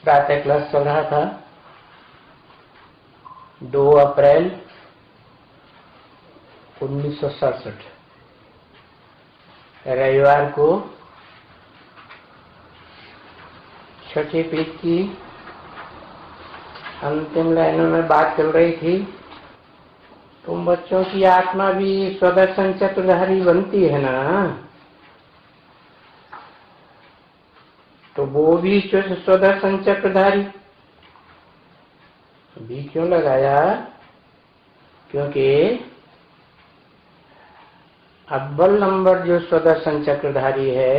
प्रातः क्लास चल रहा था। 2 अप्रैल 1967 रविवार को छठे पेज की अंतिम लाइनों में बात चल रही थी। तुम बच्चों की आत्मा भी स्वदर्शन चक्रधारी बनती है ना, तो वो भी स्वदर्शन चक्रधारी भी क्यों लगाया? क्योंकि अव्वल नंबर जो स्वदर्शन चक्रधारी है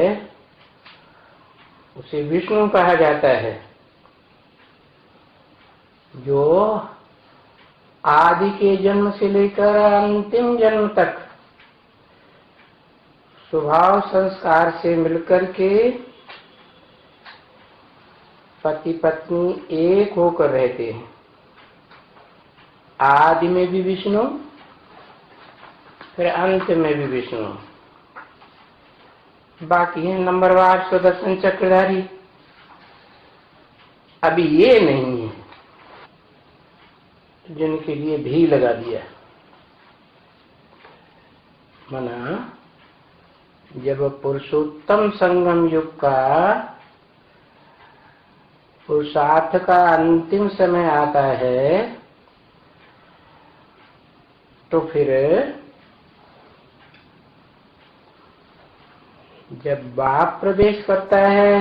उसे विष्णु कहा जाता है, जो आदि के जन्म से लेकर अंतिम जन्म तक स्वभाव संस्कार से मिलकर के पति पत्नी एक होकर रहते हैं। आदि में भी विष्णु, फिर अंत में भी विष्णु, बाकी है नंबरवार स्वदर्शन चक्रधारी। अभी ये नहीं है जिनके लिए भी लगा दिया। मना जब पुरुषोत्तम संगम युग का पुरुषार्थ का अंतिम समय आता है तो फिर जब बाप प्रवेश करता है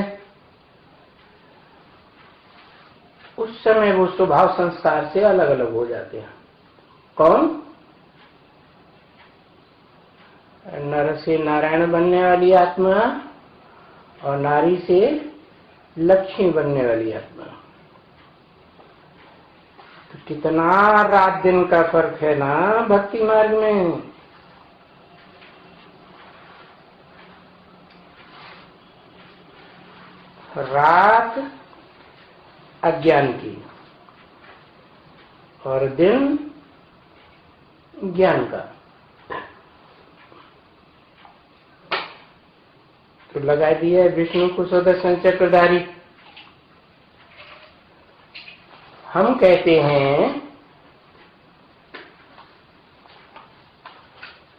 उस समय वो स्वभाव संस्कार से अलग अलग हो जाते हैं। कौन? नर से नारायण बनने वाली आत्मा और नारी से लक्ष्मी बनने वाली आत्मा। तो कितना रात दिन का फर्क है ना भक्ति मार्ग में। रात अज्ञान की और दिन ज्ञान का। तो लगा दिया विष्णु को स्वदर्शन चक्रधारी। हम कहते हैं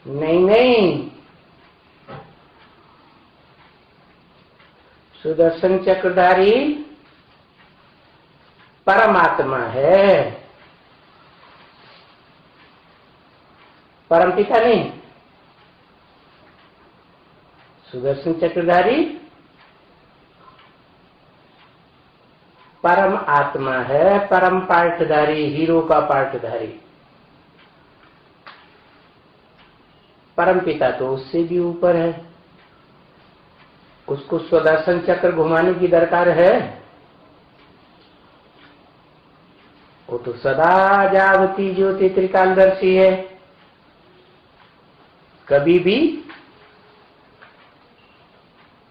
नहीं नहीं, सुदर्शन चक्रधारी परमात्मा है, परमपिता नहीं। सुदर्शन चक्रधारी परम आत्मा है, परम पाठधारी, हीरो का पाठधारी। परम पिता तो उससे भी ऊपर है, उसको स्वदर्शन चक्र घुमाने की दरकार है? वो तो सदा जागती ज्योति त्रिकालदर्शी है, कभी भी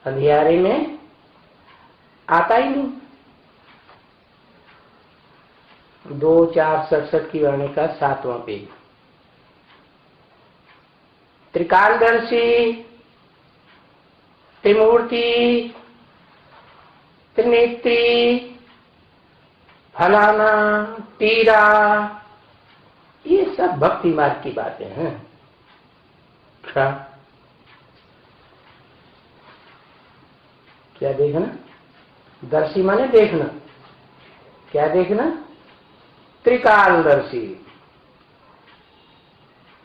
अंधियारे में आता ही नहीं। 2:4:67 की वाणी का 7वां पेज। त्रिकालदर्शी, त्रिमूर्ति, त्रिनेत्री, फलाना, तीरा, ये सब भक्ति मार्ग की बातें हैं। क्या देखना? दर्शी माने देखना। क्या देखना? त्रिकालदर्शी,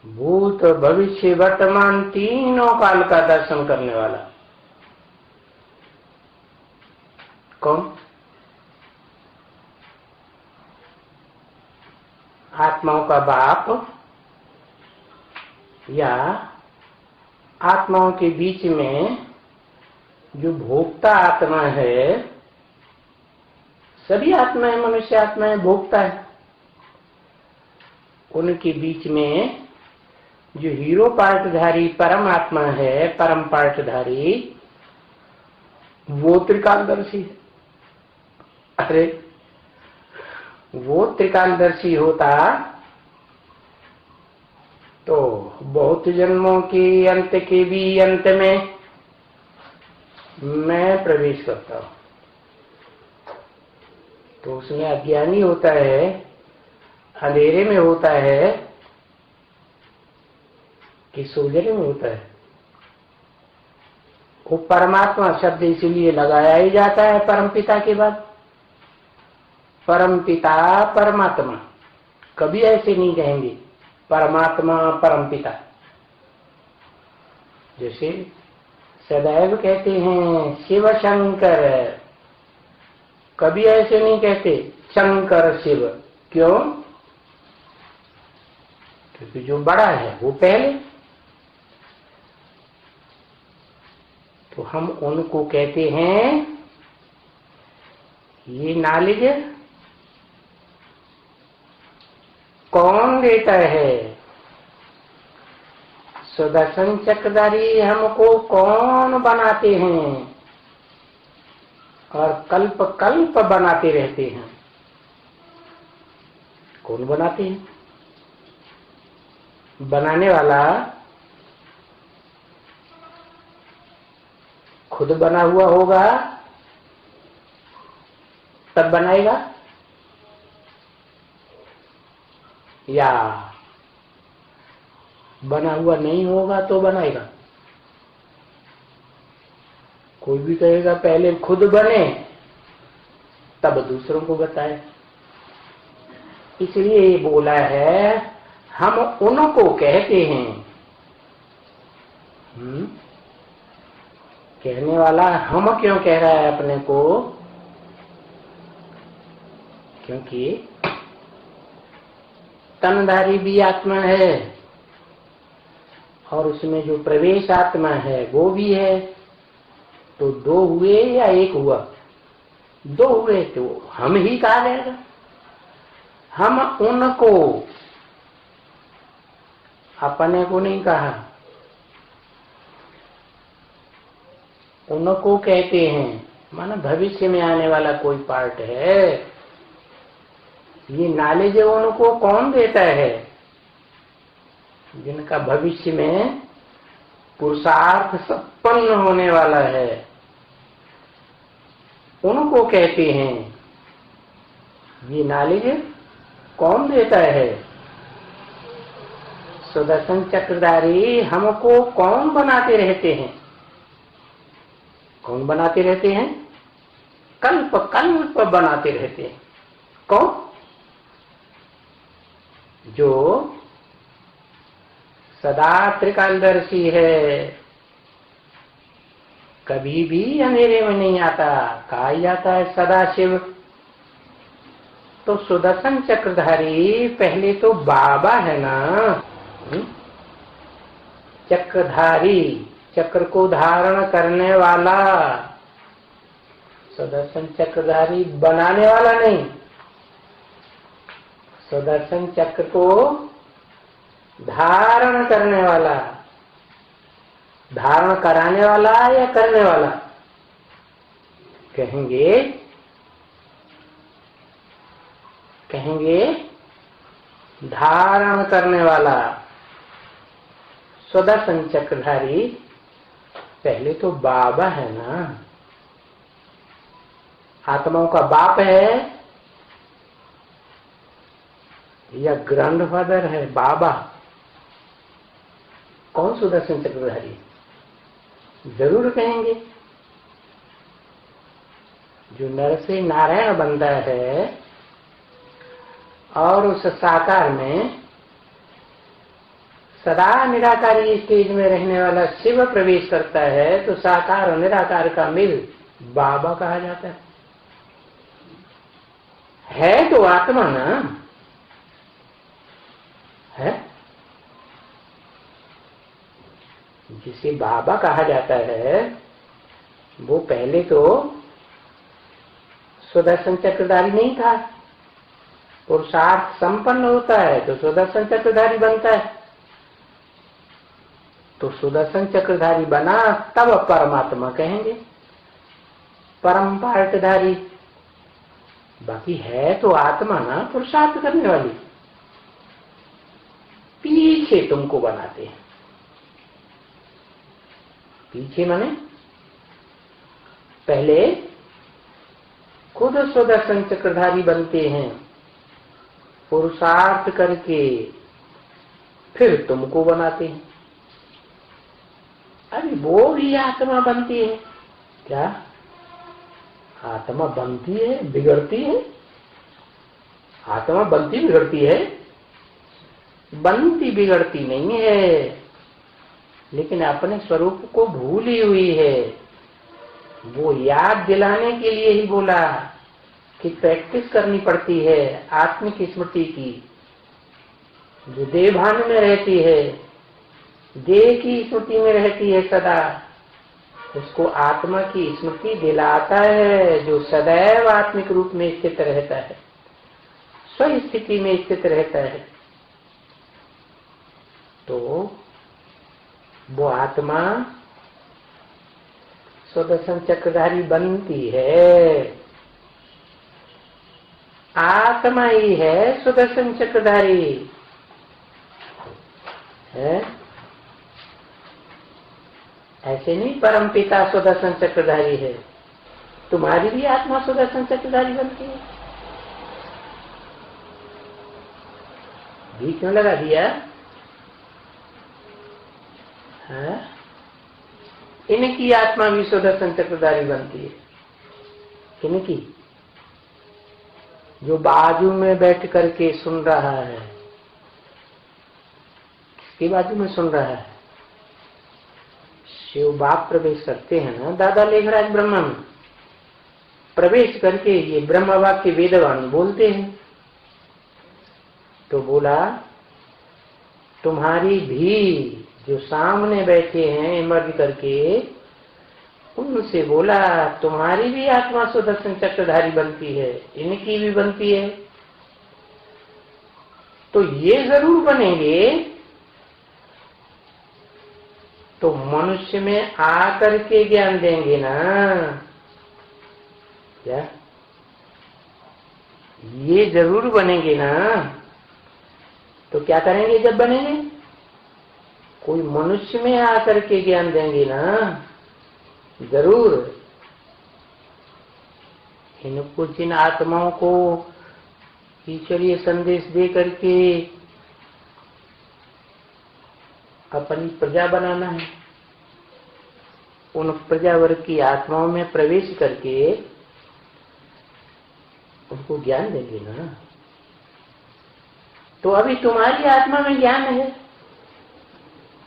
भूत भविष्य वर्तमान तीनों काल का दर्शन करने वाला। कौन? आत्माओं का बाप या आत्माओं के बीच में जो भोक्ता आत्मा है। सभी आत्माएं, मनुष्य आत्माएं भोक्ता है। उनके बीच में जो हीरो पाठधारी परमात्मा है, परम पाठधारी, वो त्रिकालदर्शी है। अरे वो त्रिकालदर्शी होता तो बहुत जन्मों के अंत के भी अंत में मैं प्रवेश करता हूं। तो उसमें अज्ञानी होता है, अंधेरे में होता है कि सूजने में होता है? वो परमात्मा शब्द इसीलिए लगाया ही जाता है परमपिता के बाद। परमपिता परमात्मा, कभी ऐसे नहीं कहेंगे परमात्मा परमपिता। जैसे सदैव कहते हैं शिव शंकर, कभी ऐसे नहीं कहते शंकर शिव। क्यों? क्योंकि जो बड़ा है वो पहले। तो हम उनको कहते हैं ये नॉलेज कौन देता है? सुदर्शन चक्रधारी हमको कौन बनाते हैं और कल्प कल्प बनाते रहते हैं? कौन बनाते हैं? बनाने वाला खुद बना हुआ होगा तब बनाएगा, या बना हुआ नहीं होगा तो बनाएगा? कोई भी कहेगा पहले खुद बने तब दूसरों को बताए। इसलिए ये बोला है हम उनको कहते हैं। कहने वाला हम क्यों कह रहा है अपने को? क्योंकि तनधारी भी आत्मा है और उसमें जो प्रवेश आत्मा है वो भी है। तो दो हुए या एक हुआ? दो हुए तो हम ही कहा जाएगा। हम उनको, अपने को नहीं कहा, उनको कहते हैं। माना भविष्य में आने वाला कोई पार्ट है, ये नॉलेज उनको कौन देता है? जिनका भविष्य में पुरुषार्थ संपन्न होने वाला है, उनको कहते हैं। ये नॉलेज कौन देता है? सुदर्शन चक्रधारी हमको कौन बनाते रहते हैं? कौन बनाते रहते हैं? कल्प कल्प बनाते रहते हैं। कौन? जो सदा त्रिकालदर्शी है, कभी भी अंधेरे में नहीं आता, कहा जाता है सदा शिव। तो सुदर्शन चक्रधारी पहले तो बाबा है ना। चक्रधारी, चक्र को धारण करने वाला। सुदर्शन चक्रधारी बनाने वाला नहीं, सुदर्शन चक्र को धारण करने वाला। धारण कराने वाला या करने वाला? कहेंगे धारण करने वाला। सुदर्शन चक्रधारी पहले तो बाबा है ना, आत्माओं का बाप है या ग्रैंडफादर है? बाबा। कौन सुदर्शन चक्रधारी? जरूर कहेंगे जो नर से नारायण बनता है और उस साकार में सदा निराकारी स्टेज में रहने वाला शिव प्रवेश करता है, तो साकार और निराकार का मिल बाबा कहा जाता है तो आत्मा ना है। जिसे बाबा कहा जाता है वो पहले तो सुदर्शन चक्रधारी नहीं था। पुरुषार्थ संपन्न होता है तो सुदर्शन चक्रधारी बनता है। तो सुदर्शन चक्रधारी बना तब परमात्मा कहेंगे, परम पार्टधारी। बाकी है तो आत्मा ना, पुरुषार्थ करने वाली। पीछे तुमको बनाते हैं। पीछे माने पहले खुद सुदर्शन चक्रधारी बनते हैं पुरुषार्थ करके, फिर तुमको बनाते हैं। अरे वो भी आत्मा बनती है क्या? आत्मा बनती है, बिगड़ती है? आत्मा बनती बिगड़ती है? बनती बिगड़ती नहीं है, लेकिन अपने स्वरूप को भूली हुई है। वो याद दिलाने के लिए ही बोला कि प्रैक्टिस करनी पड़ती है आत्मिक स्मृति की, जो देवभान में रहती है, देह की स्मृति में रहती है सदा, उसको आत्मा की स्मृति दिलाता है, जो सदैव आत्मिक रूप में स्थित रहता है, स्व स्थिति में स्थित रहता है। तो वो आत्मा सुदर्शन चक्रधारी बनती है। आत्मा ही है सुदर्शन चक्रधारी है, ऐसे नहीं परमपिता सुदर्शन चक्रधारी है। तुम्हारी भी आत्मा सुदर्शन चक्रधारी बनती है। भी क्यों लगा दिया? है? इनकी आत्मा भी सुदर्शन चक्रधारी बनती है। इनकी जो बाजू में बैठ करके सुन रहा है, किसके बाजू में सुन रहा है? शिव बाप प्रवेश करते हैं ना दादा लेखराज ब्रह्मा में, प्रवेश करके ये ब्रह्म वाक्य वेदवाणी बोलते हैं। तो बोला तुम्हारी भी जो सामने बैठे हैं इमर्ज करके, उनसे बोला तुम्हारी भी आत्मा सुदर्शन चक्रधारी बनती है, इनकी भी बनती है। तो ये जरूर बनेंगे तो मनुष्य में आकर के ज्ञान देंगे ना। क्या ये जरूर बनेंगे ना? तो क्या करेंगे जब बनेंगे? कोई मनुष्य में आकर के ज्ञान देंगे ना, जरूर। इनको जिन आत्माओं को ईश्वरीय संदेश दे करके अपनी प्रजा बनाना है, उन प्रजा वर्ग की आत्माओं में प्रवेश करके उनको ज्ञान देंगे ना। तो अभी तुम्हारी आत्मा में ज्ञान है,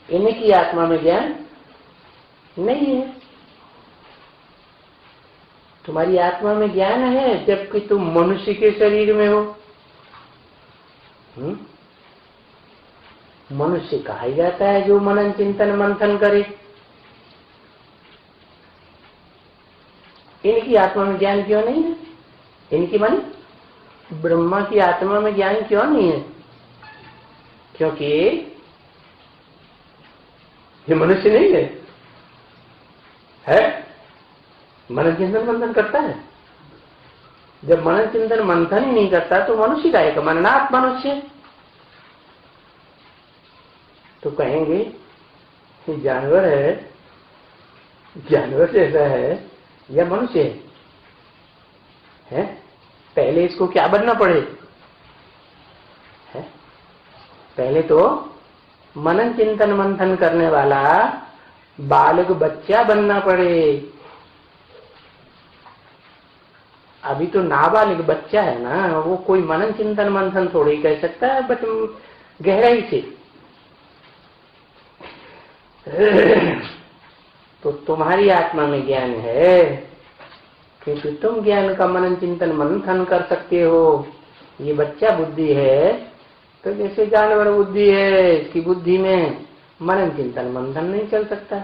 इनकी आत्मा में ज्ञान नहीं है। तुम्हारी आत्मा में ज्ञान है जबकि तुम मनुष्य के शरीर में हो। मनुष्य कहा जाता है जो मनन चिंतन मंथन करे। इनकी आत्मा में ज्ञान क्यों नहीं है? इनकी माने ब्रह्मा की आत्मा में ज्ञान क्यों नहीं है? क्योंकि ये मनुष्य नहीं है, है? मनन चिंतन मंथन करता है। जब मनन चिंतन मंथन ही नहीं करता तो मनुष्य का एक मननात् मनुष्य। तो कहेंगे कि जानवर है, जानवर जैसा है या मनुष्य है? पहले इसको क्या बनना पड़े? है? पहले तो मनन चिंतन मंथन करने वाला बालक बच्चा बनना पड़े। अभी तो नाबालिग बच्चा है ना, वो कोई मनन चिंतन मंथन थोड़ी कह सकता है, बट गहराई से। तो तुम्हारी आत्मा में ज्ञान है क्योंकि तुम ज्ञान का मनन चिंतन मंथन कर सकते हो। ये बच्चा बुद्धि है तो जैसे जानवर बुद्धि है, इसकी बुद्धि में मनन चिंतन मंथन नहीं चल सकता।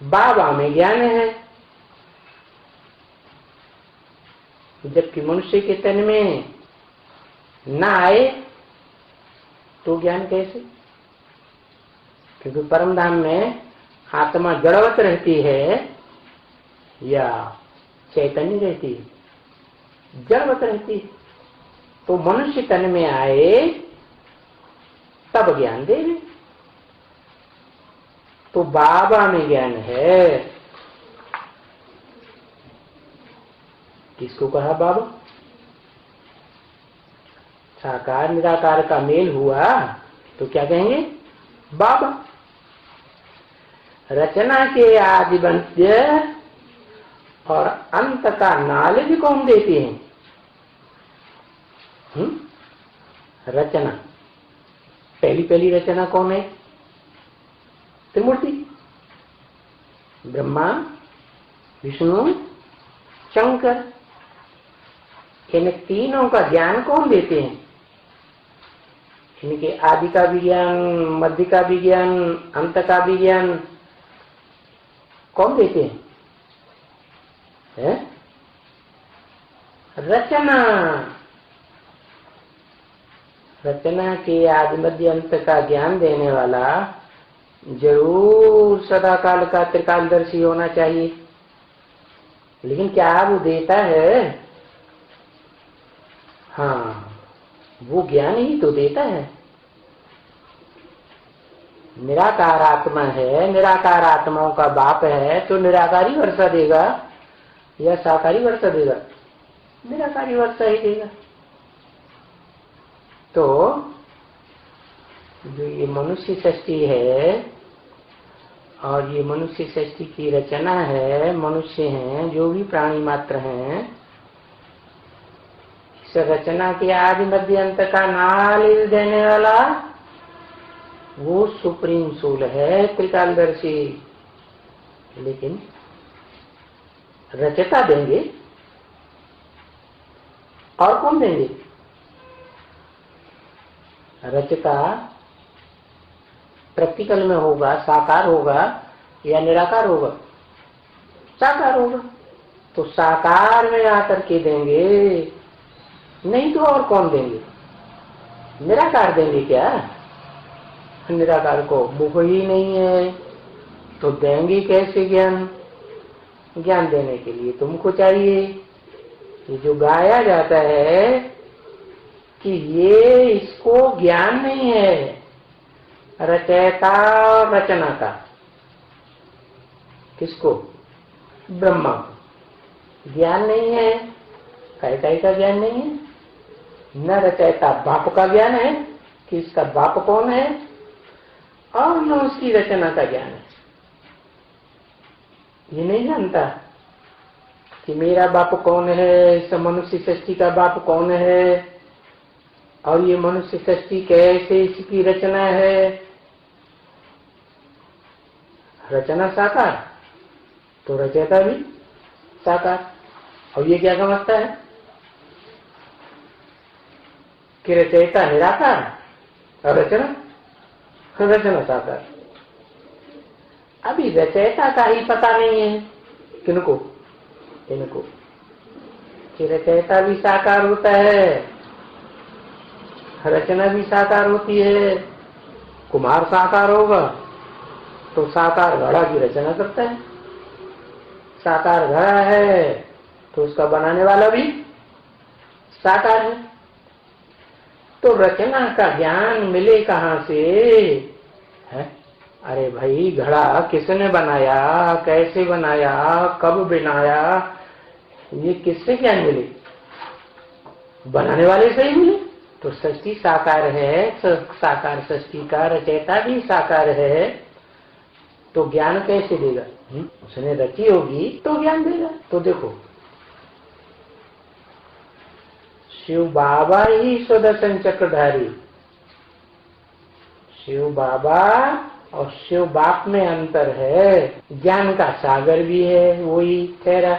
बाबा में ज्ञान है जबकि मनुष्य के तन में ना आए तो ज्ञान कैसे? क्योंकि परमधाम में आत्मा जड़वत रहती है या चैतन्य रहती है? जड़वत रहती है। तो मनुष्य तन में आए तब ज्ञान देवे। तो बाबा में ज्ञान है। किसको कहा बाबा? साकार निराकार का मेल हुआ तो क्या कहेंगे? बाबा। रचना के आदि मध्य और अंत का नॉलेज कौन देते हैं? रचना, पहली रचना कौन है? त्रिमूर्ति, ब्रह्मा, विष्णु, शंकर। इन तीनों का ज्ञान कौन देते हैं? इनके आदि का भी ज्ञान, मध्य का भी ज्ञान, अंत का भी ज्ञान कौन देते हैं? रचना। रचना के आदि मध्य अंत का ज्ञान देने वाला जरूर सदा काल का त्रिकालदर्शी होना चाहिए। लेकिन क्या वो देता है? हाँ, वो ज्ञान ही तो देता है। निराकार आत्मा है, निराकार आत्माओं का बाप है, तो निराकारी वर्षा देगा या साकारी वर्षा देगा? निराकारी वर्षा ही देगा। तो जो ये मनुष्य सृष्टि है और ये मनुष्य सृष्टि की रचना है, मनुष्य हैं, जो भी प्राणी मात्र हैं, इस रचना के आदि मध्य अंत का नॉलेज देने वाला वो सुप्रीम सोल है, त्रिकालदर्शी। लेकिन रचता देंगे और कौन देंगे? रचता प्रैक्टिकल में होगा, साकार होगा या निराकार होगा? साकार होगा। तो साकार में आकर के देंगे, नहीं तो और कौन देंगे? निराकार देंगे क्या? निराकार को मुख ही नहीं है तो देंगे कैसे ज्ञान? ज्ञान देने के लिए तुमको चाहिए। ये जो गाया जाता है कि ये इसको ज्ञान नहीं है, रचयिता और रचना का। किसको? ब्रह्मा को ज्ञान नहीं है, काय का ज्ञान नहीं है। न रचयिता बाप का ज्ञान है कि इसका बाप कौन है, और न उसकी रचना का ज्ञान है। ये नहीं जानता कि मेरा बाप कौन है, इस मनुष्य सृष्टि का बाप कौन है, और ये मनुष्य सृष्टि कैसे इसकी रचना है। रचना साकार तो रचयिता भी साकार। और ये क्या समझता है कि रचयिता निराकार और रचना साकार। अभी रचयिता का ही पता नहीं है। किनको? इनको कि रचयिता भी साकार होता है, रचना भी साकार होती है। कुम्हार साकार होगा तो साकार घड़ा की रचना करता है, साकार घड़ा है तो उसका बनाने वाला भी साकार है। तो रचना का ज्ञान मिले कहां से है? अरे भाई, घड़ा किसने बनाया, कैसे बनाया, कब बनाया, ये किससे ज्ञान मिले? बनाने वाले से ही मिले। तो सृष्टि साकार है, साकार सृष्टि का रचयिता भी साकार है, तो ज्ञान कैसे देगा? उसने रची होगी तो ज्ञान देगा। तो देखो, शिव बाबा ही सुदर्शन चक्रधारी। शिव बाबा और शिव बाप में अंतर है। ज्ञान का सागर भी है, वही ठहरा।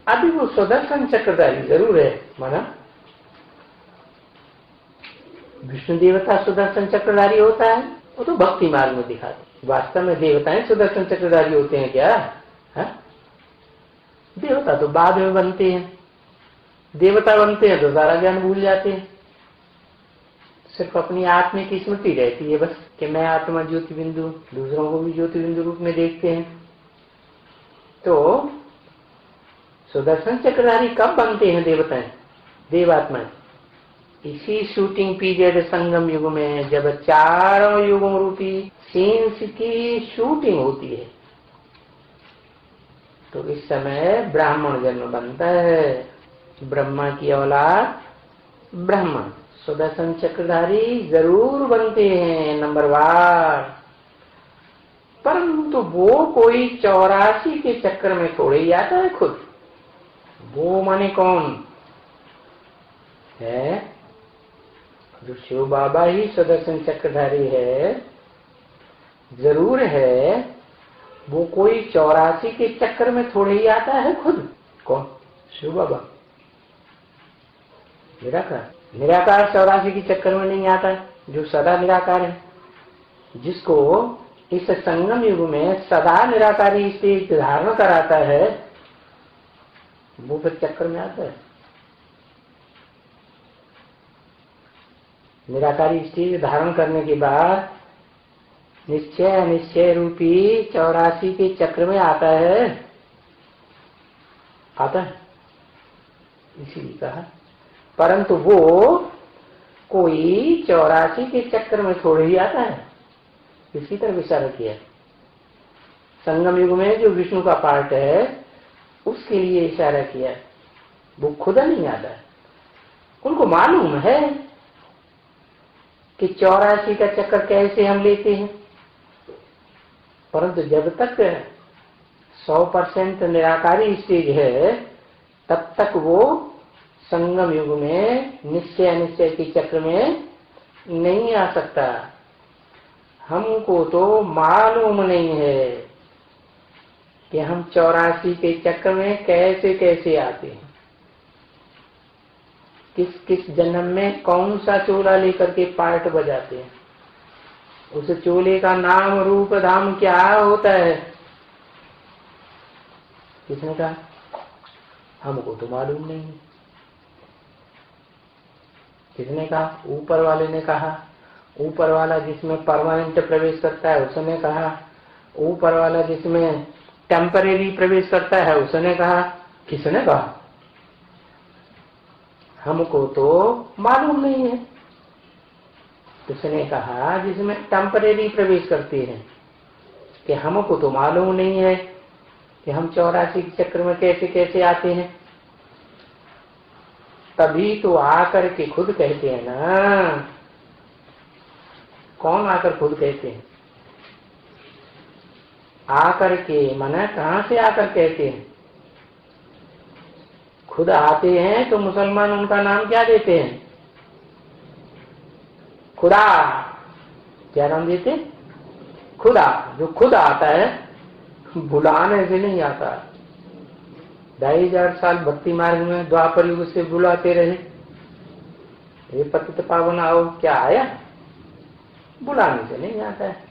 अभी वो सुदर्शन चक्रधारी जरूर है, माना विष्णु देवता सुदर्शन चक्रधारी होता है, वो तो भक्ति मार्ग में दिखाते। वास्तव में देवताएं सुदर्शन चक्रधारी होते हैं क्या? है? देवता तो बाद में बनते हैं। देवता बनते हैं तो सारा ज्ञान भूल जाते हैं, सिर्फ अपनी आत्मा की स्मृति रहती है बस, कि मैं आत्मा ज्योति बिंदु, दूसरों को भी ज्योति बिंदु रूप में देखते हैं। तो सुदर्शन चक्रधारी कब बनते हैं देवताएं, देवात्माएं? इसी शूटिंग पीरियड संगम युग में, जब चारों युगों रूपी सीन्स की शूटिंग होती है। तो इस समय ब्राह्मण जन्म बनता है, ब्रह्मा की औलाद ब्राह्मण सुदर्शन चक्रधारी जरूर बनते हैं नंबरवार। परंतु वो कोई 84 के चक्कर में थोड़े ही आता है खुद। वो माने कौन है? जो शिव बाबा ही सुदर्शन चक्रधारी है, जरूर है, वो कोई 84 के चक्कर में थोड़े ही आता है खुद। कौन? शिव बाबा निराकार। निराकार 84 के चक्कर में नहीं आता, जो सदा निराकार है, जिसको इस संगम युग में सदा निराकारी स्थिति धारण कराता है, वो फिर चक्कर में आता है। निराकारी स्थिति धारण करने के बाद निश्चय अनिश्चय रूपी 84 के चक्र में आता है, आता है, इसीलिए कहा। परंतु वो कोई 84 के चक्कर में थोड़े ही आता है, इसी तरह विचार किया। संगम युग में जो विष्णु का पार्ट है उसके लिए इशारा किया, वो खुद नहीं आता है। उनको मालूम है कि 84 का चक्कर कैसे हम लेते हैं, परंतु जब तक 100% निराकारी स्टेज है तब तक वो संगम युग में निश्चय अनिश्चय के चक्र में नहीं आ सकता। हमको तो मालूम नहीं है कि हम 84 के चक्र में कैसे कैसे आते हैं, किस किस जन्म में कौन सा चोला लेकर के पार्ट बजाते हैं, उस चोले का नाम रूप धाम क्या होता है। किसने कहा? हमको तो मालूम नहीं है। किसने कहा? ऊपर वाले ने कहा। ऊपर वाला जिसमें परमानेंट प्रवेश करता है उसने कहा। ऊपर वाला जिसमें टेम्परेरी प्रवेश करता है उसने कहा। किसने कहा? हमको तो मालूम नहीं है। उसने कहा जिसमें टेम्परेरी प्रवेश करते हैं, कि हमको तो मालूम नहीं है कि हम 84 के चक्र में कैसे कैसे आते हैं। तभी तो आकर के खुद कहते हैं ना। कौन आकर खुद कहते हैं? आकर के मना कहां से आकर कहते हैं? खुद आते हैं तो मुसलमान उनका नाम क्या देते हैं? खुदा। क्या नाम देते? खुदा। जो खुद आता है बुलाने से नहीं आता। 2500 साल भक्ति मार्ग में द्वापर युग से बुलाते रहे, ये पतित पावन आओ, क्या आया? बुलाने से नहीं आता है।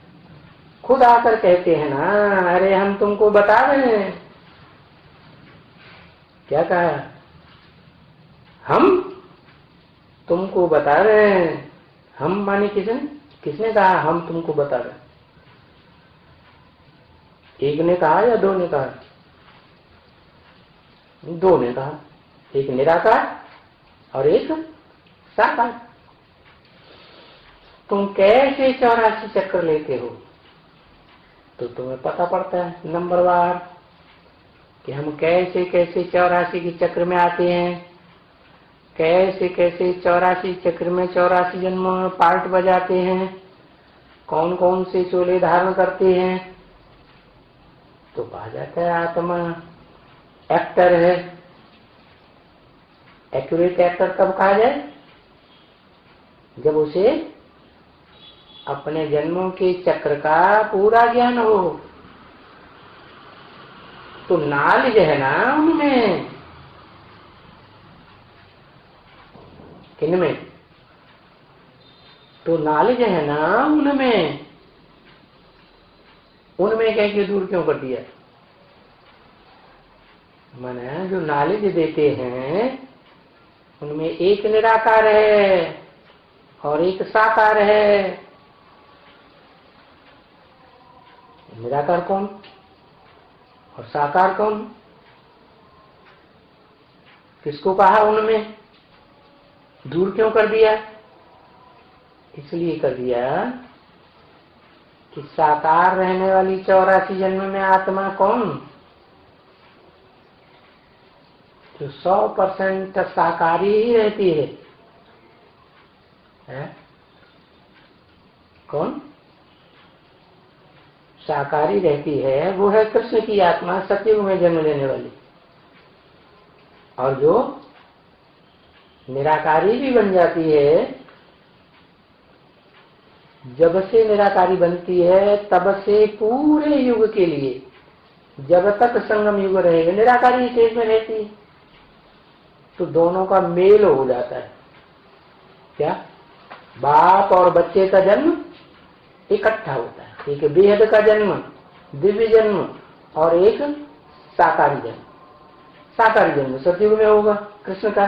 खुद आकर कहते हैं ना, अरे हम तुमको बता रहे हैं। क्या कहा? हम तुमको बता रहे हैं। हम माने किसने? किसने कहा हम तुमको बता रहे हैं? एक ने कहा या दो ने कहा? दो ने कहा। एक निराकार और एक साकार। तुम कैसे 84 चक्कर लेते हो तो तुम्हें पता पड़ता है नंबरवार कि हम कैसे कैसे 84 के चक्र में आते हैं, कैसे कैसे 84 चक्र में 84 जन्मों में पार्ट बजाते हैं, कौन कौन से चोले धारण करते हैं। तो कहा जाता है आत्मा एक्टर है। एक्यूरेट एक्टर कब कहा जाए? जब उसे अपने जन्मों के चक्र का पूरा ज्ञान हो। तो नॉलेज है ना उनमें। किनमें? तो नॉलेज है ना उनमें। उनमें कह के दूर क्यों कर दिया? माने जो नॉलेज देते हैं उनमें एक निराकार है और एक साकार है। निराकार कौन और साकार कौन? किसको कहा उनमें? दूर क्यों कर दिया? इसलिए कर दिया कि साकार रहने वाली 84 जन्म में आत्मा कौन? तो 100% शाकाहारी ही रहती है? कौन शाकाहारी रहती है? वो है कृष्ण की आत्मा, सतयुग में जन्म लेने वाली। और जो निराकारी भी बन जाती है, जब से निराकारी बनती है तब से पूरे युग के लिए, जब तक संगम युग रहेगा, निराकारी स्टेज में रहती है। तो दोनों का मेल हो जाता है। क्या? बाप और बच्चे का जन्म इकट्ठा होता है। एक बेहद का जन्म, दिव्य जन्म, और एक साकारी जन्म। साकारी जन्म सतयुग में होगा। कृष्ण का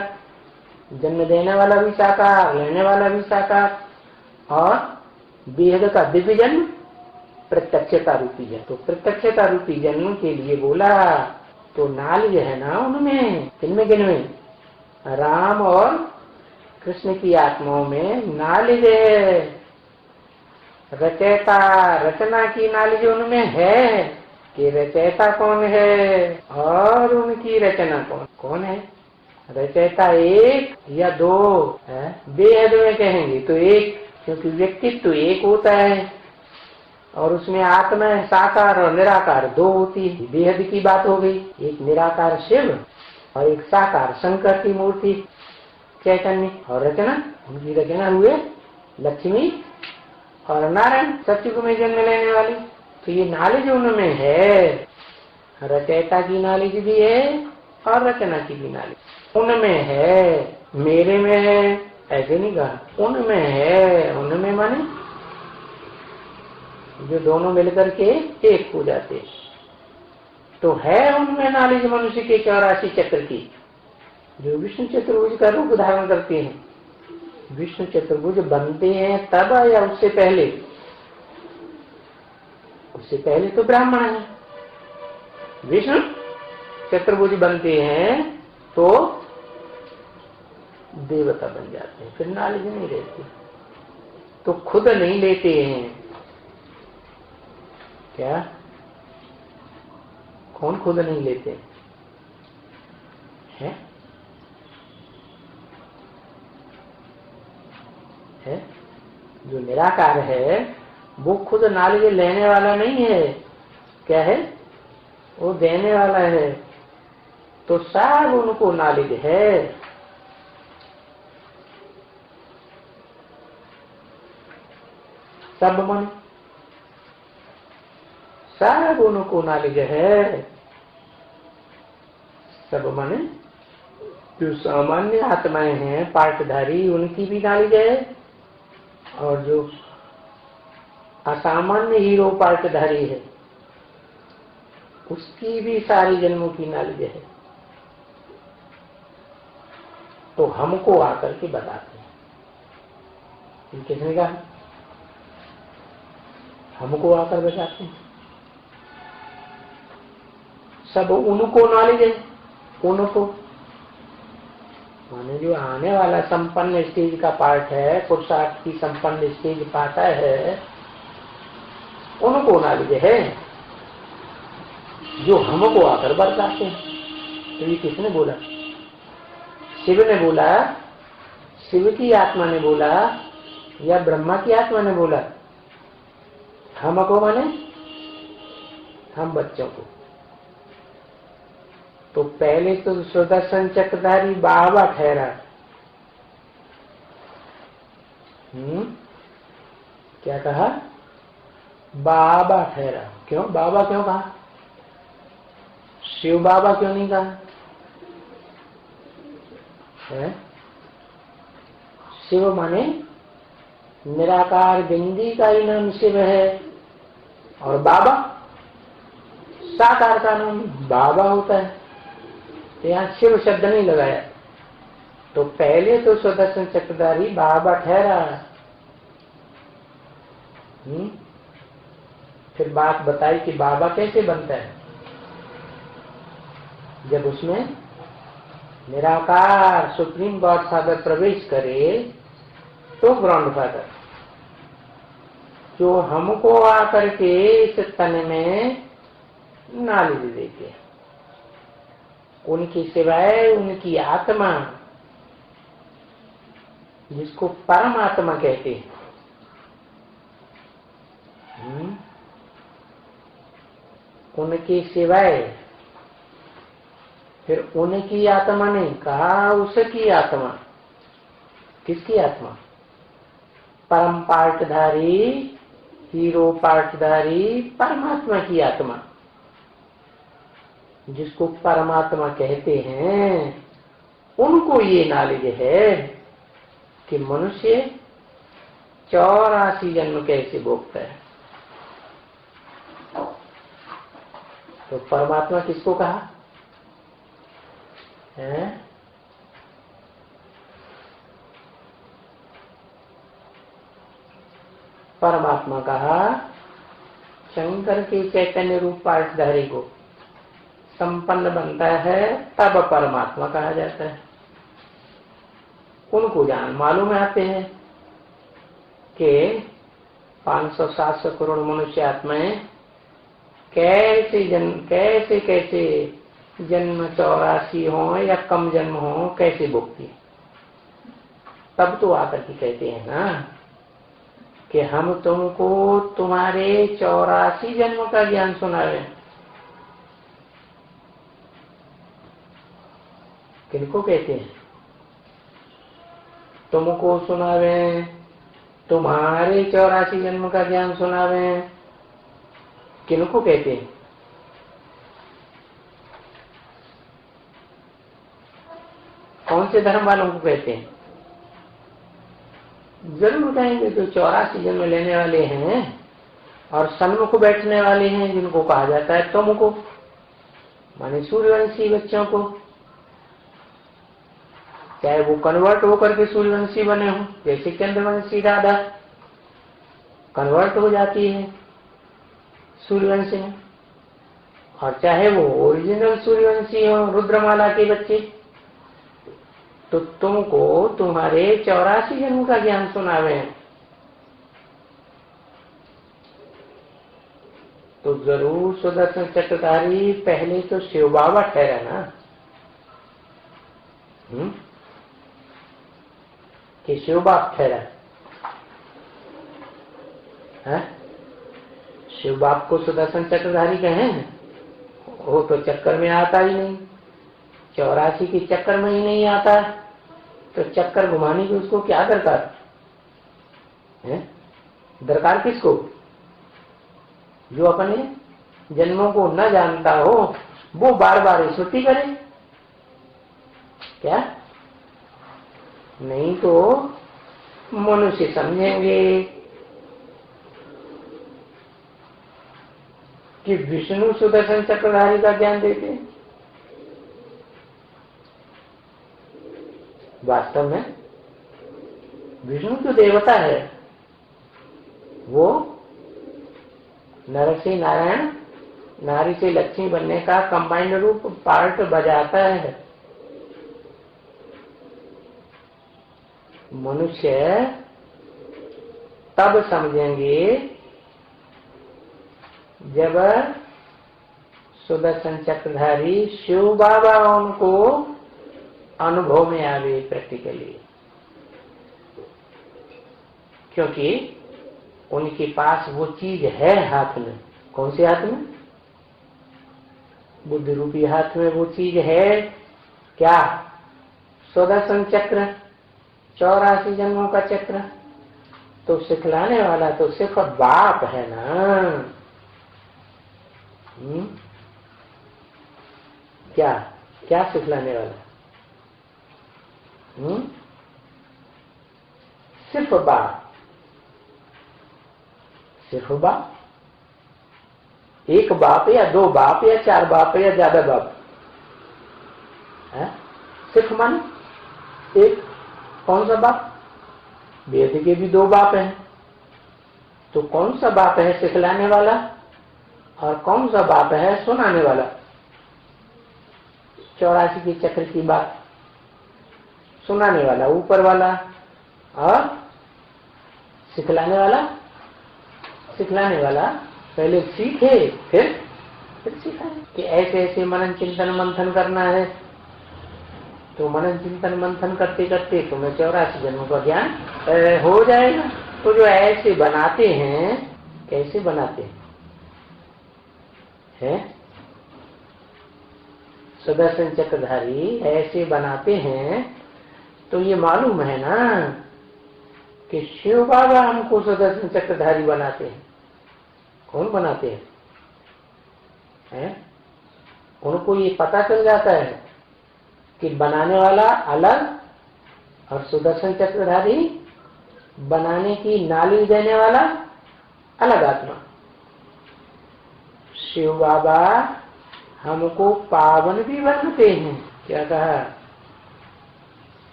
जन्म देने वाला भी साकार, लेने वाला भी साकार, और बेहद का दिव्य जन्म प्रत्यक्षता रूपी जन्म। तो प्रत्यक्षता रूपी जन्म के लिए बोला तो नालिज है ना उनमें। किनमें? राम और कृष्ण की आत्माओं में नालिज है। रचयिता, रचना की नालिज उनमें है कि रचयिता कौन है और उनकी रचना कौन है। रचयिता एक या दो है? बेहद में कहेंगे तो एक, क्योंकि व्यक्तित्व तो एक होता है और उसमें आत्मा साकार और निराकार दो होती है। बेहद की बात हो गई। एक निराकार शिव और एक साकार शंकर की मूर्ति चैतन्य। और रचना, उनकी रचना हुए लक्ष्मी और नारायण, सतयुग में जन्म लेने वाली। तो ये नॉलेज उनमें है। रचयिता की नॉलेज भी है और रचना की भी नॉलेज उनमें है। मेरे में है ऐसे नहीं कहा, उनमें है। उनमें माने जो दोनों मिलकर के एक हो जाते। तो है उनमें नॉलेज मनुष्य के 84 चक्र की, जो विष्णु चतुर्भुज का रूप धारण करते हैं। विष्णु चतुर्भुज बनते हैं तब या उससे पहले? उससे पहले तो ब्राह्मण है। विष्णु चतुर्भुज बनते हैं तो देवता बन जाते हैं, फिर नॉलेज नहीं रहती। तो खुद नहीं लेते हैं। क्या? कौन खुद नहीं लेते हैं? है जो निराकार है वो खुद नॉलेज लेने वाला नहीं है। क्या है? वो देने वाला है। तो सब उनको नॉलेज है। सब मन सब उनको नॉलेज है। सब माने जो सामान्य आत्माएं हैं पाठधारी, उनकी भी नॉलेज है, और जो असामान्य हीरो पाठधारी है उसकी भी सारी जन्मों की नॉलेज है। तो हमको आकर के बताते हैं। किसने कहा? हमको आकर बताते हैं। सब उनको नॉलेज है। उनको माने जो आने वाला संपन्न स्टेज का पार्ट है, पुरुषार्थ की संपन्न स्टेज पाता है, उनको नॉलेज है, जो हमको आकर बताते हैं। तो ये किसने बोला? शिव ने बोला, शिव की आत्मा ने बोला, या ब्रह्मा की आत्मा ने बोला? हमको माने हम बच्चों को। तो पहले तो सुदर्शन चक्रधारी बाबा ठहरा। क्या कहा? बाबा ठहरा। क्यों बाबा क्यों कहा? शिव बाबा क्यों नहीं कहा है? शिव माने निराकार बिंदी का ही नाम शिव है, और बाबा साकार का नाम बाबा होता है। तो यहाँ शिव शब्द नहीं लगाया। तो पहले तो सुदर्शन चक्रधारी बाबा ठहरा। फिर बात बताई कि बाबा कैसे बनता है। जब उसमें निराकार सुप्रीम गॉड फादर प्रवेश करे तो ग्राउंड फादर, जो हमको आकर के इस तन में नॉलेज देते हैं। उनकी सिवाय उनकी आत्मा, जिसको परमात्मा कहते हैं, उनके सिवाय, फिर उनकी आत्मा नहीं कहा, उसकी आत्मा। किसकी आत्मा? परम पाठधारी, हीरो पाठधारी परमात्मा की आत्मा, जिसको परमात्मा कहते हैं, उनको ये नॉलेज है कि मनुष्य 84 जन्म कैसे भोगता है। तो परमात्मा किसको कहा है? परमात्मा कहा शंकर के चैतन्य रूप पाठधारी को संपन्न बनता है, तब परमात्मा कहा जाता है। उनको जान मालूम आते हैं कि 500-700 करोड़ मनुष्य आत्माएं कैसे जन्म 84 हो या कम जन्म हो, कैसे भोगती। तब तो आकर के कहते हैं ना कि हम तुमको तुम्हारे 84 जन्म का ज्ञान सुना रहे हैं। किनको कहते हैं? तुमको सुना रहे हैं, तुम्हारे 84 जन्म का ज्ञान सुना रहे हैं। किनको कहते हैं? कौन से धर्म वालों को कहते हैं? जरूर कहेंगे जो 84 जन्म लेने वाले हैं और सन्मुख बैठने वाले हैं, जिनको कहा जाता है तुमको, माने सूर्यवंशी बच्चों को। चाहे वो कन्वर्ट होकर के सूर्यवंशी बने हो, जैसे चंद्रवंशी राधा कन्वर्ट हो जाती है सूर्यवंशी में, और चाहे वो ओरिजिनल सूर्यवंशी हो, रुद्रमाला के बच्चे। तो तुमको तुम्हारे 84 जन्म का ज्ञान सुनावे हैं। तो जरूर सुदर्शन चक्रधारी पहले तो शिव बाबा ठहरा ना, कि शिव बाप ठहरा है? शिव बाप को सुदर्शन चक्रधारी कहें? वो तो चक्कर में आता ही नहीं, 84 के चक्कर में ही नहीं आता, तो चक्कर घुमाने की उसको क्या दरकार है? दरकार किसको? जो अपने जन्मों को न जानता हो वो बार बार स्मृति करे क्या? नहीं तो मनुष्य समझेंगे कि विष्णु सुदर्शन चक्रधारी का ज्ञान देते हैं। वास्तव में विष्णु तो देवता है, वो नर से नारायण, नारी से लक्ष्मी बनने का कंबाइंड रूप पार्ट बजाता है। मनुष्य तब समझेंगे जब सुदर्शन चक्रधारी शिव बाबा उनको अनुभव में आवे प्रैक्टिकली, क्योंकि उनके पास वो चीज है हाथ में। कौन से हाथ में? बुद्धि रूपी हाथ में वो चीज है क्या? सुदर्शन चक्र, 84 जन्मों का चक्र। तो सिखलाने वाला तो सिर्फ बाप है ना। क्या क्या सिखलाने वाला? सिर्फ बाप, सिर्फ बाप। एक बाप या दो बाप या चार बाप या ज्यादा बाप है? सिर्फ माने एक। कौन सा बाप? वेद के भी दो बाप हैं। तो कौन सा बाप है सिखलाने वाला और कौन सा बाप है सुनाने वाला? 84 के चक्र की बात सुनाने वाला ऊपर वाला, और सिखलाने वाला पहले सीखे फिर फिर सिखाए कि ऐसे ऐसे मनन चिंतन मंथन करना है। तो मनन चिंतन मंथन करते करते तुम्हें 84 जन्मों का ज्ञान हो जाएगा। तो जो ऐसे बनाते हैं, कैसे बनाते हैं? सुदर्शन चक्रधारी ऐसे बनाते हैं। तो ये मालूम है ना कि शिव बाबा हमको सुदर्शन चक्रधारी बनाते हैं। कौन बनाते हैं? उनको ये पता चल जाता है कि बनाने वाला अलग और सुदर्शन चक्रधारी बनाने की नाली देने वाला अलग आत्मा। शिव बाबा हमको पावन भी बनाते हैं। क्या कहा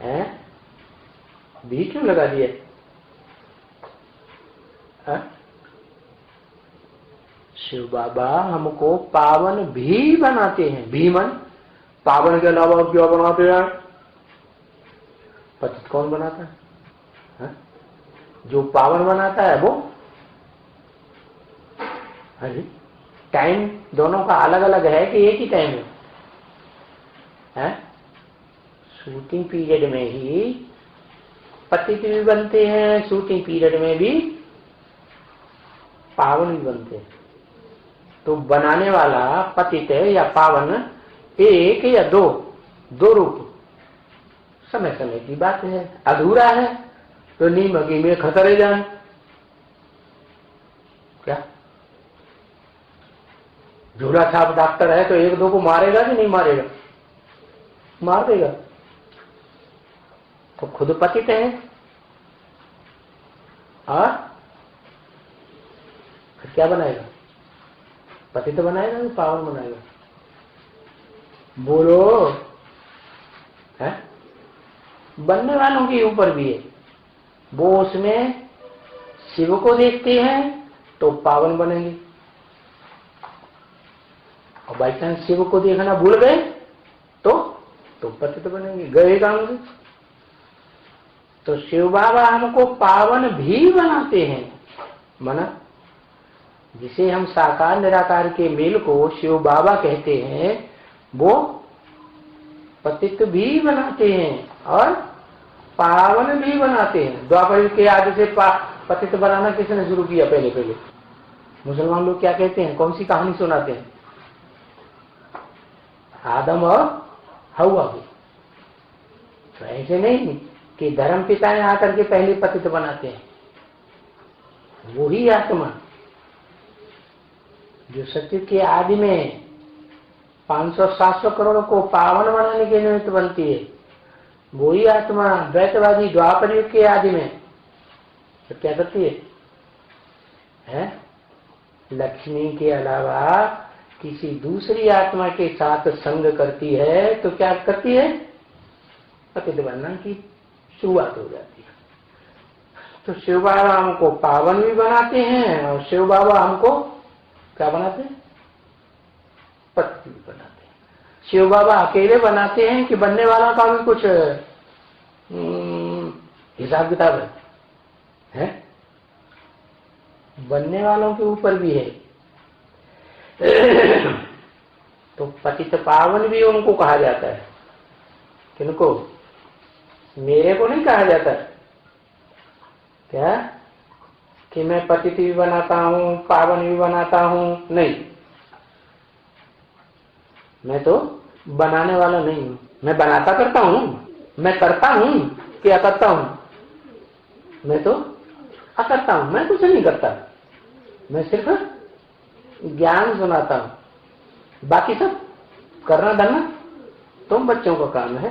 है? भी क्यों लगा दिया? शिव बाबा हमको पावन भी बनाते हैं। भी मन पावन के अलावा क्या बनाते हैं? पतित कौन बनाता है? जो पावन बनाता है वो। अरे टाइम दोनों का अलग अलग है कि एक ही टाइम है? शूटिंग पीरियड में ही पतित भी बनते हैं, शूटिंग पीरियड में भी पावन भी बनते हैं। तो बनाने वाला पतित या पावन एक या दो रूप समय समय की बात है। अधूरा है तो नीमगी में खतरे जाए। क्या झूला छाप डॉक्टर है तो एक दो को मारेगा कि नहीं मारेगा? मार देगा। तो खुद पतित है और फिर क्या बनाएगा? पतित बनाएगा कि पावन बनाएगा? बोलो है? बनने वालों के ऊपर भी है। वो उसमें शिव को देखते हैं तो पावन बनेंगे, और बाई चांस शिव को देखना भूल गए तो पतित बनेंगे, गए काम से। तो शिव बाबा हमको पावन भी बनाते हैं। मना जिसे हम साकार निराकार के मेल को शिव बाबा कहते हैं, वो पतित भी बनाते हैं और पावन भी बनाते हैं। द्वापर के आदि से पतित बनाना किसने शुरू किया? पहले मुसलमान लोग क्या कहते हैं? कौन सी कहानी सुनाते हैं? आदम और हव्वा की। तो ऐसे नहीं कि धर्म पिता ने आकर के पहले पतित बनाते हैं। वही आत्मा जो सत्य के आदि में 500-700 करोड़ को पावन बनाने के निमित्त बनती है, वही आत्मा द्वैतवादी द्वापर युग के आदि में तो क्या करती है? लक्ष्मी के अलावा किसी दूसरी आत्मा के साथ संग करती है तो क्या करती है? पतित बनना की शुरुआत हो जाती है। तो शिव बाबा हमको पावन भी बनाते हैं और शिव बाबा हमको क्या बनाते हैं? पतित भी बनाते हैं। शिव बाबा अकेले बनाते हैं कि बनने वाला का भी कुछ हिसाब किताब है? बनने वालों के ऊपर भी है। तो पतित पावन भी उनको कहा जाता है। किनको? मेरे को नहीं कहा जाता क्या कि मैं पतित भी बनाता हूं पावन भी बनाता हूं? नहीं, मैं तो बनाने वाला नहीं हूं। मैं बनाता करता हूं, मैं करता हूं कि अकर्ता हूं? मैं तो अकर्ता हूं, मैं कुछ नहीं करता, मैं सिर्फ ज्ञान सुनाता हूं। बाकी सब करना धरना तुम बच्चों का काम है।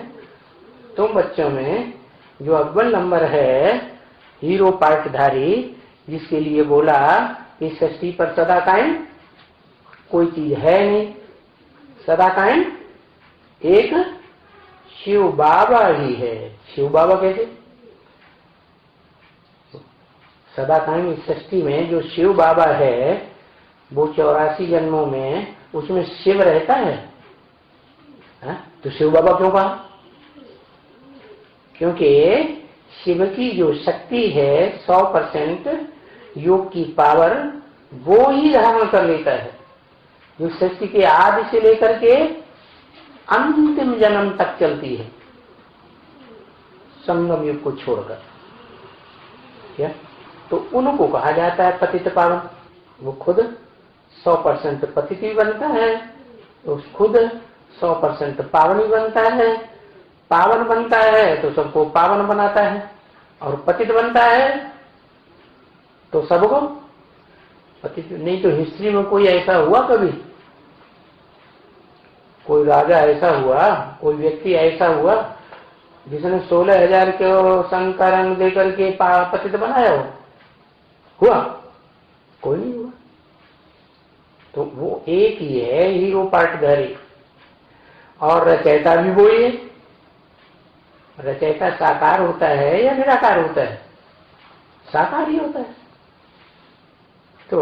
तुम बच्चों में जो अव्वल नंबर है हीरो पाठधारी, जिसके लिए बोला कि सृष्टि पर सदा कायम कोई चीज है नहीं, सदा कायम एक शिव बाबा ही है। शिव बाबा कैसे? सदा कायम इस सृष्टि में जो शिव बाबा है वो 84 जन्मों में उसमें शिव रहता है। तो शिव बाबा क्यों कहा? क्योंकि शिव की जो शक्ति है 100% योग की पावर वो ही धारण कर लेता है। जो सृष्टि के आदि से लेकर के अंतिम जन्म तक चलती है, संगम युग को छोड़कर। क्या? तो उनको कहा जाता है पतित पावन। वो खुद 100% पतित भी बनता है, तो खुद 100% पावन भी बनता है। पावन बनता है तो सबको पावन बनाता है, और पतित बनता है तो सबको पतित। नहीं तो हिस्ट्री में कोई ऐसा हुआ कभी? कोई राजा ऐसा हुआ, कोई व्यक्ति ऐसा हुआ जिसने 16,000 के संग का रंग देकर के पतित बनाया हो? हुआ? कोई नहीं हुआ। तो वो एक ही है, हीरो पार्टधारी, और रचयिता भी वही है। रचयिता साकार होता है या निराकार होता है? साकार ही होता है। तो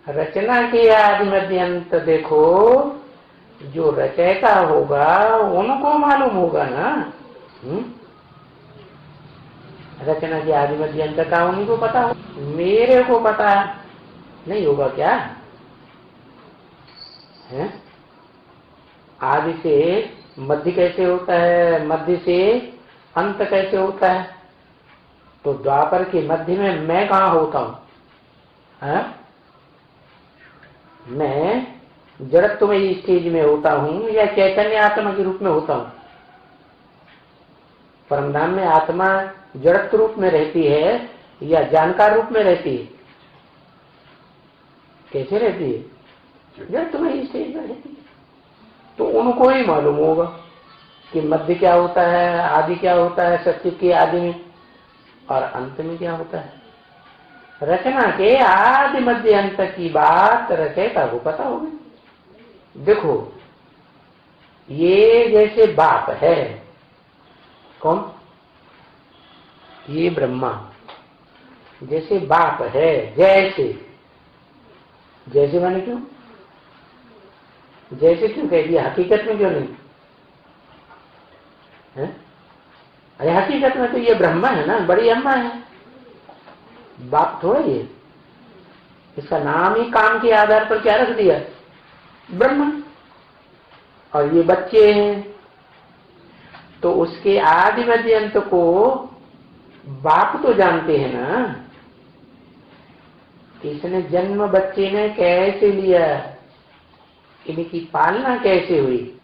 रचना के आदि मध्य अंत देखो, जो रचयिता होगा उनको मालूम होगा ना। रचना के आदि मध्य अंत का उन्हीं को पता हो, मेरे को पता नहीं होगा क्या है? आदि से मध्य कैसे होता है, मध्य से अंत कैसे होता है? तो द्वापर के मध्य में मैं कहाँ होता हूं? मैं जड़त्व में इस स्टेज में होता हूं या चैतन्य आत्मा के रूप में होता हूं? परमधाम में आत्मा जड़त्व रूप में रहती है या जानकार रूप में रहती है? कैसे रहती है? जड़त्व में इस स्टेज में रहती है। तो उनको ही मालूम होगा कि मध्य क्या होता है, आदि क्या होता है, सत्य के आदि में, और अंत में क्या होता है। रचना के आदि मध्य अंत की बात रचयिता को पता होगी। देखो, ये जैसे बाप है, कौन? ये ब्रह्मा जैसे बाप है। जैसे, जैसे माने क्यों? जैसे क्यों कह दिया? हकीकत में क्यों नहीं है? अरे हकीकत में तो ये ब्रह्मा है ना, बड़ी अम्मा है, बाप थोड़ा ये। इसका नाम ही काम के आधार पर क्या रख दिया? ब्रह्मा। और ये बच्चे हैं, तो उसके आदि मध्य अंत को बाप तो जानते हैं ना कि इसने जन्म बच्चे ने कैसे लिया, इनकी पालना कैसे हुई,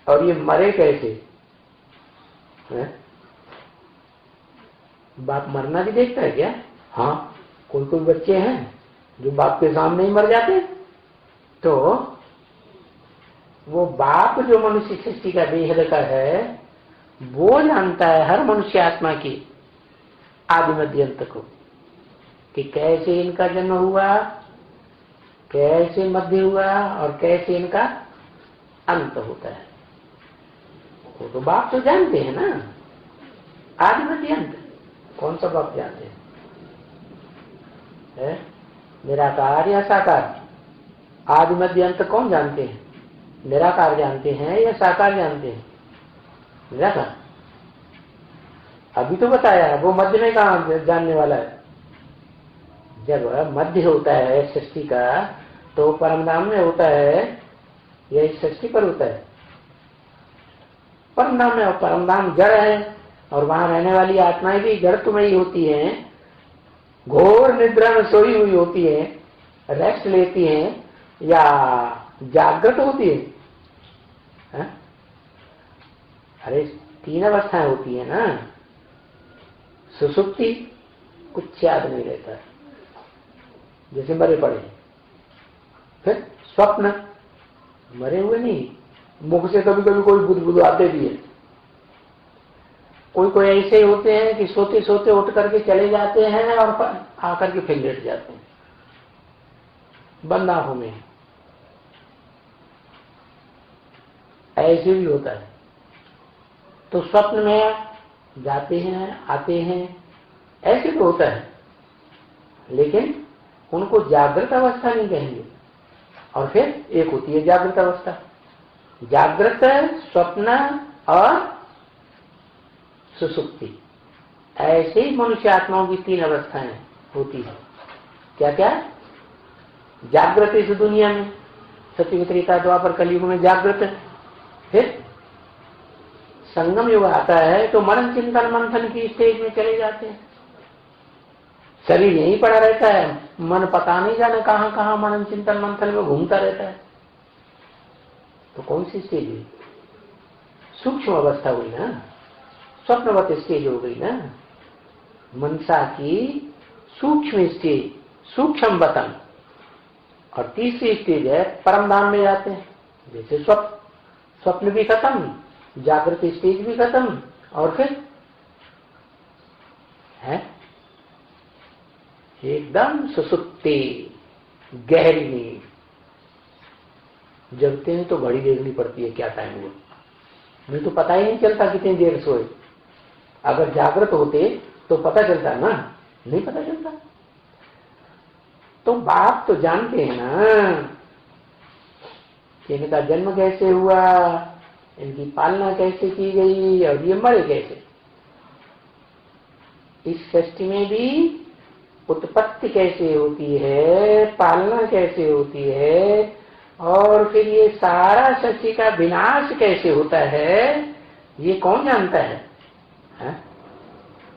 और ये मरे कैसे है? बाप मरना भी देखता है क्या? हाँ, कोई कोई बच्चे हैं जो बाप के सामने ही मर जाते। तो वो बाप जो मनुष्य सृष्टि का बेहद का है, वो जानता है हर मनुष्य आत्मा की आदि मध्य अंत को, कि कैसे इनका जन्म हुआ, कैसे मध्य हुआ, और कैसे इनका अंत होता है। वो तो बाप तो जानते हैं ना, आदि मध्य अंत। कौन सा बाप जानते हैं? है? निराकार या साकार? आदि मध्य अंत कौन जानते हैं? निराकार जानते हैं या साकार जानते हैं? निराकार। अभी तो बताया, वो मध्य में कहाँ जानने वाला है? जब मध्य होता है सृष्टि का, तो परमधाम में होता है या इस सृष्टि पर होता है? परमधाम में। और परमधाम जड़ है, और वहां रहने वाली आत्माएं भी जड़ में ही होती हैं, घोर निद्रा में सोई हुई होती है, रेस्ट लेती हैं, या जागृत होती है? अरे 3 अवस्थाएं होती है ना। सुसुप्ति, कुछ याद नहीं रहता, जैसे मरे पड़े। फिर स्वप्न, मरे हुए नहीं, मुख से कभी कभी कोई बुदबुदाते भी है। कोई कोई ऐसे होते हैं कि सोते सोते उठ करके चले जाते हैं और आकर के फिर लेट जाते हैं बंद आंखों में। ऐसे भी होता है। तो स्वप्न में जाते हैं, आते हैं, ऐसे तो होता है, लेकिन उनको जागृत अवस्था नहीं कहेंगे। और फिर एक होती है जागृत अवस्था। जागृत, स्वप्न और सुसुप्ति, ऐसे ही मनुष्य आत्माओं की 3 अवस्थाएं होती है। क्या क्या? जागृत इस दुनिया में, सतयुग त्रेता द्वापर कलयुग में जागृत, फिर संगम युग आता है तो मनन चिंतन मंथन की स्टेज में चले जाते हैं। शरीर यहीं पड़ा रहता है, मन पता नहीं जाने कहां कहां मनन चिंतन मंथन में घूमता रहता है। तो कौन सी स्टेज हुई? सूक्ष्म अवस्था हुई ना, स्वप्नवत स्टेज हो गई ना, मनसा की सूक्ष्म स्टेज, सूक्ष्म वतन। और तीसरी स्टेज है परम धाम में जाते हैं। जैसे स्वप्न भी खत्म, जागृत स्टेज भी खत्म, और फिर है एकदम सुसुप्ति, गहरी नींद। जगते हैं तो घड़ी देखनी पड़ती है क्या टाइम हुआ, नहीं तो पता ही नहीं चलता कितनी देर सोए। अगर जागृत होते तो पता चलता ना, नहीं पता चलता। तो बाप तो जानते हैं ना कि इनका जन्म कैसे हुआ, इनकी पालना कैसे की गई, और ये मरे कैसे। इस सृष्टि में भी उत्पत्ति कैसे होती है, पालना कैसे होती है, और फिर ये सारा सृष्टि का विनाश कैसे होता है, ये कौन जानता है?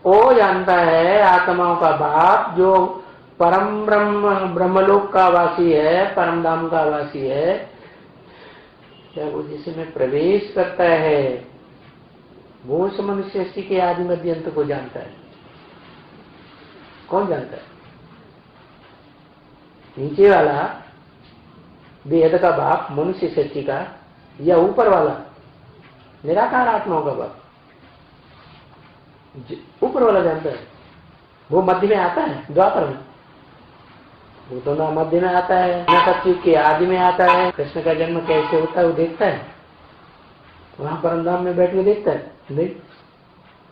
वो जानता है आत्माओं का बाप, जो परम ब्रह्म, ब्रह्मलोक का वासी है, परम धाम का वासी है। क्या वो जिसमें प्रवेश करता है वो उस मनुष्य सृष्टि के आदि मध्य अंत को जानता है। कौन जानता है? नीचे वाला बेहद का बाप मनुष्य सृष्टि का, या ऊपर वाला निराकार आत्माओं का बाप? ऊपर वाला जानता है। वो मध्य में आता है द्वापर में, वो तो ना मध्य में आता है ना सतयुग के आदि में आता है। कृष्ण का जन्म कैसे होता है वो देखता है, वहां परमधाम में बैठ के देखता है? नहीं,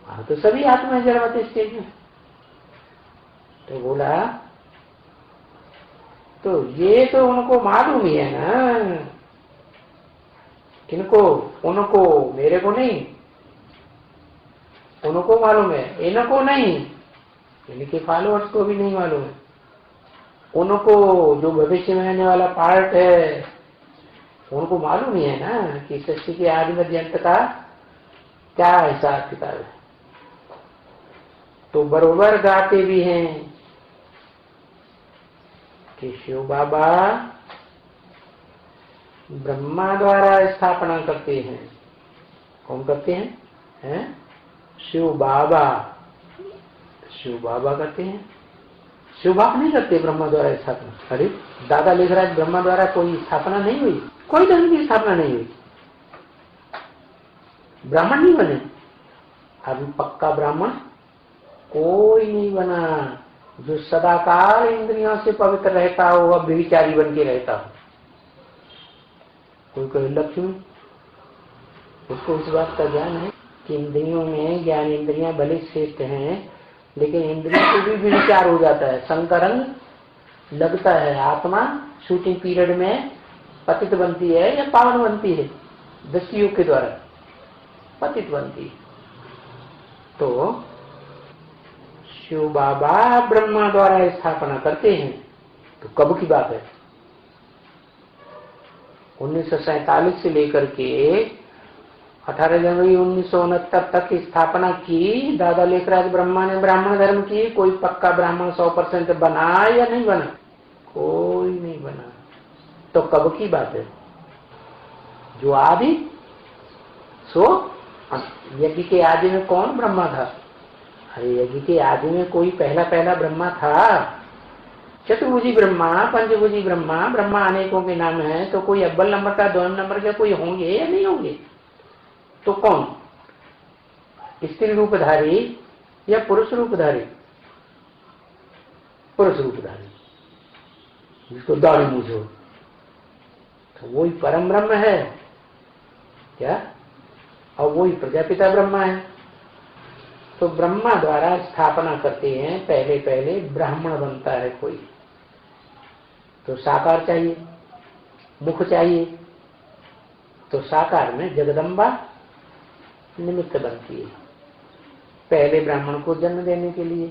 वहां तो सभी आत्माएं जड़वत स्टेज में। तो बोला तो ये तो उनको मालूम ही है ना, किनको? उनको, मेरे को नहीं। उनको मालूम है, इनको नहीं, इनके फॉलोअर्स को भी नहीं मालूम है। उनको जो भविष्य में आने वाला पार्ट है उनको मालूम ही है ना कि सृष्टि के आदि मध्य अंत का क्या हिसाब किताब है। तो बरोबर गाते भी हैं कि शिव बाबा ब्रह्मा द्वारा स्थापना करते हैं। कौन करते हैं? शिव बाबा। शिव बाबा करते हैं, शिव बाप नहीं करते ब्रह्मा द्वारा स्थापना। अरे दादा लिख रहा है ब्रह्मा द्वारा कोई स्थापना नहीं हुई, कोई धर्म की स्थापना नहीं हुई, ब्राह्मण नहीं बने। अभी पक्का ब्राह्मण कोई नहीं बना जो सदाकाल इंद्रियों से पवित्र रहता हो, अब व्यभिचारी बन के रहता हो। कोई कोई लक्ष्मी, उसको इस बात का ज्ञान है कि इंद्रियों में ज्ञान इंद्रियां भले श्रेष्ठ हैं, लेकिन इंद्रियों को भी विचार हो जाता है, संकरंग लगता है। आत्मा शूटिंग पीरियड में पतित बनती है या पावन बनती है? दस्युग के द्वारा पतित बनती है। तो शिव बाबा ब्रह्मा द्वारा स्थापना करते हैं। तो कब की बात है? 1947 से लेकर के 18 जनवरी 1969 तक स्थापना की दादा लेखराज ब्रह्मा ने ब्राह्मण धर्म की। कोई पक्का ब्राह्मण 100% बना या नहीं बना? कोई नहीं बना। तो कब की बात है? जो आदि सो यज्ञ के आदि में कौन ब्रह्मा था? अरे यज्ञ के आदि में कोई पहला पहला ब्रह्मा था। चतुर्भुजी ब्रह्मा, पंचभुजी ब्रह्मा, ब्रह्मा अनेकों के नाम है। तो कोई अव्वल नंबर का, 2 नंबर का कोई होंगे या नहीं होंगे? तो कौन? स्त्री रूपधारी या पुरुष रूपधारी? पुरुष रूपधारी, जिसको दाढ़ी मूछ हो, तो वही परम ब्रह्म है क्या? और वही प्रजापिता ब्रह्मा है। तो ब्रह्मा द्वारा स्थापना करते हैं। पहले पहले ब्राह्मण बनता है कोई, तो साकार चाहिए, मुख चाहिए। तो साकार में जगदम्बा निमित्त बनती है पहले ब्राह्मण को जन्म देने के लिए।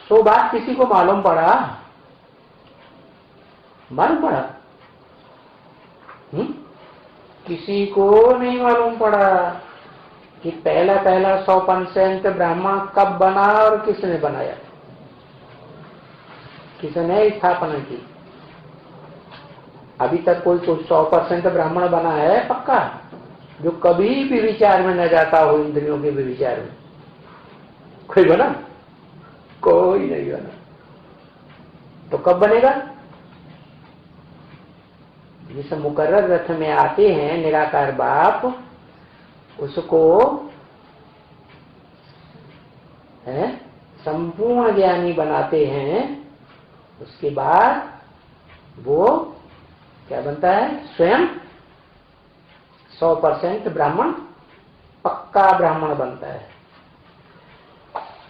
सो बात किसी को मालूम पड़ा? मालूम पड़ा? किसी को नहीं मालूम पड़ा कि पहला 100% ब्राह्मण कब बना और किसने बनाया, किसने स्थापना की। अभी तक कोई 100% ब्राह्मण बना है पक्का, जो कभी भी विचार में न जाता हो, इंद्रियों के भी विचार में? कोई बना? कोई नहीं बना। तो कब बनेगा? जिस मुकर्रर रथ में आते हैं निराकार बाप, उसको है संपूर्ण ज्ञानी बनाते हैं। उसके बाद वो क्या बनता है? स्वयं 100% ब्राह्मण, पक्का ब्राह्मण बनता है।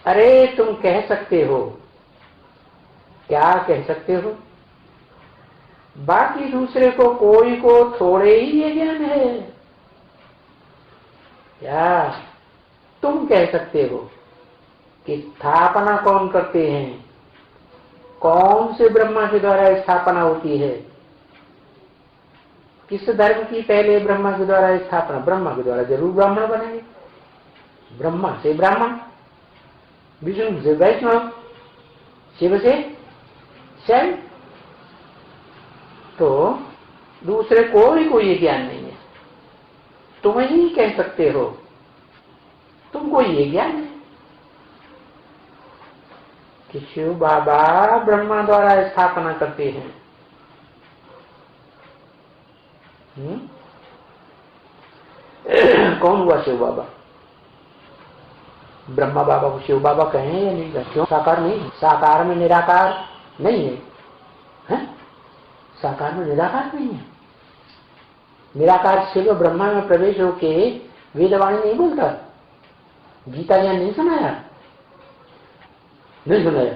अरे तुम कह सकते हो, क्या कह सकते हो? बाकी दूसरे को, कोई को थोड़े ही ये ज्ञान है। क्या तुम कह सकते हो कि स्थापना कौन करते हैं? कौन से ब्रह्मा के द्वारा स्थापना होती है? किस धर्म की पहले ब्रह्मा के द्वारा स्थापना? ब्रह्मा के द्वारा जरूर ब्राह्मण बनेंगे। ब्रह्मा से ब्राह्मण, विष्णु से वैष्णव, शिव से शैव। तो दूसरे कोई को ये ज्ञान नहीं है। तुम ही कह सकते हो, तुमको ये ज्ञान है कि शिव बाबा ब्रह्मा द्वारा स्थापना करते हैं। कौन हुआ शिव बाबा? ब्रह्मा बाबा को शिव बाबा कहें या नहीं? क्यों? साकार नहीं, साकार में निराकार नहीं है, है? साकार में निराकार नहीं है। निराकार शिव ब्रह्मा में प्रवेश होके वेदवाणी नहीं बोलता, गीता ज्ञान नहीं सुनाया, नहीं सुनाया।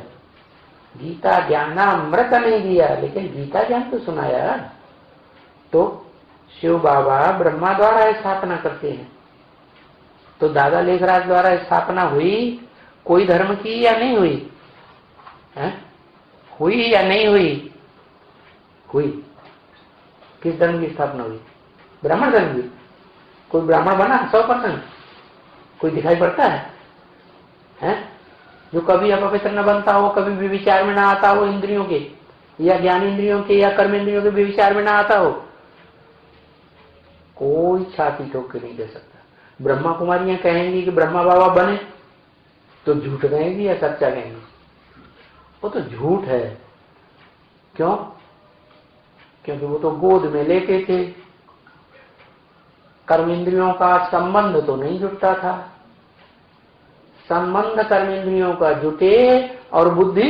गीता ज्ञानामृत नहीं दिया, लेकिन गीता ज्ञान तो सुनाया। तो शिव बाबा ब्रह्मा द्वारा स्थापना करते हैं। तो दादा लेखराज द्वारा स्थापना हुई कोई धर्म की या नहीं हुई? है? हुई या नहीं हुई? हुई। किस धर्म की स्थापना हुई? ब्राह्मण धर्म की। कोई ब्राह्मण बना 100%? कोई दिखाई पड़ता है? हैं? जो कभी अपवित्र न बनता हो, कभी भी विचार में ना आता हो, इंद्रियों के या ज्ञान इंद्रियों के या कर्म इंद्रियों के भी विचार में ना आता हो, कोई छाती ठोक के नहीं दे सकता। ब्रह्मा कुमारियां कहेंगी कि ब्रह्मा बाबा बने, तो झूठ कहेंगी या सच्चा कहेंगी? वो तो झूठ है। क्यों? क्योंकि वो तो गोद में लेते थे, कर्म इंद्रियों का संबंध तो नहीं जुटता था। संबंध कर्म इंद्रियों का जुटे और बुद्धि,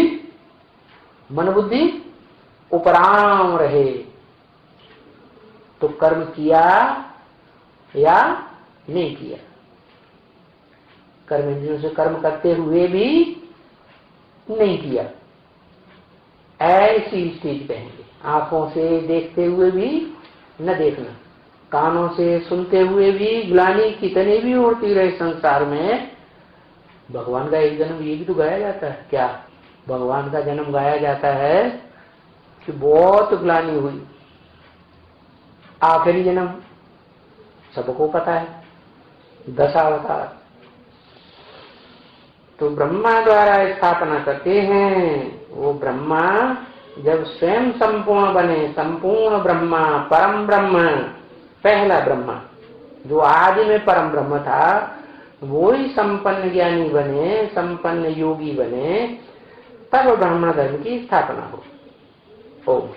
मन बुद्धि उपराम रहे, तो कर्म किया या नहीं किया। कर्म इंद्रियों से कर्म करते हुए भी नहीं किया, ऐसी स्थिति कहेंगे। आंखों से देखते हुए भी न देखना, कानों से सुनते हुए भी ग्लानि कितनी भी उड़ती रहे संसार में, भगवान का एक जन्म ये भी तो गाया जाता है। क्या भगवान का जन्म गाया जाता है कि बहुत ग्लानि हुई। आखिरी जन्म सबको पता है, दशावतार। तो ब्रह्मा द्वारा स्थापना करते हैं। वो ब्रह्मा जब स्वयं संपूर्ण बने, संपूर्ण ब्रह्मा, परम ब्रह्म, पहला ब्रह्मा जो आदि में परम ब्रह्म था, वो ही संपन्न ज्ञानी बने, संपन्न योगी बने, तब ब्राह्मण धर्म की स्थापना हो। ओम।